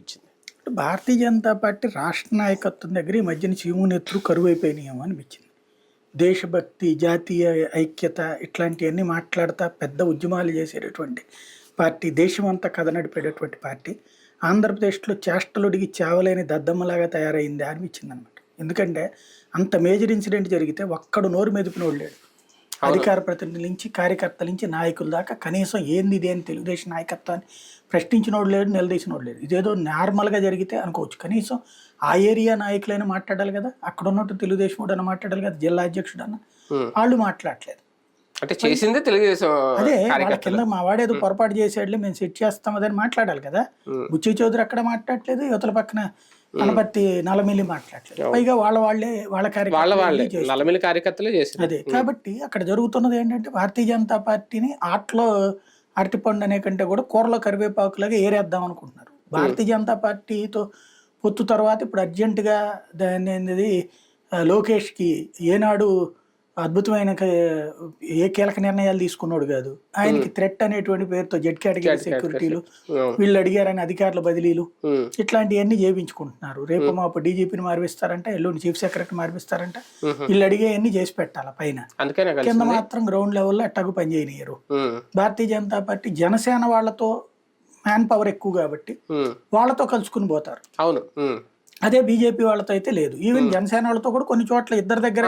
ఇచ్చింది. భారతీయ జనతా పార్టీ రాష్ట్ర నాయకత్వం దగ్గర ఈ మధ్యన చీమునెత్తులు కరువైపోయినాయేమో అనిపించింది. దేశభక్తి, జాతీయ ఐక్యత ఇట్లాంటివన్నీ మాట్లాడుతా పెద్ద ఉద్యమాలు చేసేటటువంటి పార్టీ, దేశం అంతా కథ నడిపేటటువంటి పార్టీ ఆంధ్రప్రదేశ్లో చేష్టలుడిగి చావలేని దద్దమ్మలాగా తయారైంది అనిపించింది అనమాట. ఎందుకంటే అంత మేజర్ ఇన్సిడెంట్ జరిగితే ఒక్కడు నోరు మెదిపినోడు లేడు. అధికార ప్రతినిధుల నుంచి కార్యకర్తల నుంచి నాయకుల దాకా కనీసం ఏంది ఇది అని తెలుగుదేశం నాయకత్వాన్ని ప్రశ్నించినోడు లేడు, నిలదీసినోడు లేడు. ఇదేదో నార్మల్గా జరిగితే అనుకోవచ్చు. కనీసం ఆ ఏరియా నాయకులైనా మాట్లాడాలి కదా, అక్కడ ఉన్నట్టు తెలుగుదేశం కూడా మాట్లాడాలి కదా, జిల్లా అధ్యక్షుడు అన్న వాళ్ళు మాట్లాడలేదు. అంటే చేసిందే తెలుగుదేశం. అదే వాళ్ళ కింద మా వాడేదో పొరపాటు చేసేట్లే మేము సెట్ చేస్తాం అదని మాట్లాడాలి కదా. బుచ్చి చౌదరి అక్కడ మాట్లాడలేదు, యువతల పక్కన అనపత్తి నల్లమిల్లి మాట్లాడలేదు. పైగా వాళ్ళ కార్యకర్తలే చేశారు. అదే కాబట్టి అక్కడ జరుగుతున్నది ఏంటంటే భారతీయ జనతా పార్టీని ఆటలో అరటిపండు అనే కంటే కూడా కూరలో కరివేపాకులాగా ఏరేద్దాం అనుకుంటున్నారు. భారతీయ జనతా పార్టీతో పొత్తు తర్వాత ఇప్పుడు అర్జెంటుగా దాని అనేది లోకేష్కి ఏనాడు అద్భుతమైన ఏ కీలక నిర్ణయాలు తీసుకున్నాడు కాదు, ఆయనకి థ్రెట్ అనేటువంటి పేరుతో జెడ్ కేటగిరీ సెక్యూరిటీలు వీళ్ళు అడిగారని అధికారుల బదిలీలు ఇట్లాంటివన్నీ చేయించుకుంటున్నారు. రేపు మాపు డీజీపీని మార్పిస్తారంట, ఎల్లుండి చీఫ్ సెక్రటరీ మార్పిస్తారంట. వీళ్ళు అడిగేవన్నీ చేసి పెట్టాలి పైన, కింద మాత్రం గ్రౌండ్ లెవెల్లో అట్టగు పనిచేయనియరు. భారతీయ జనతా పార్టీ జనసేన వాళ్ళతో మ్యాన్ పవర్ ఎక్కువ కాబట్టి వాళ్ళతో కలుసుకుని పోతారు. అవును. అదే బీజేపీ వాళ్ళతో అయితే లేదు. ఈవెన్ జనసేన వాళ్ళతో కూడా కొన్ని చోట్ల ఇద్దరి దగ్గర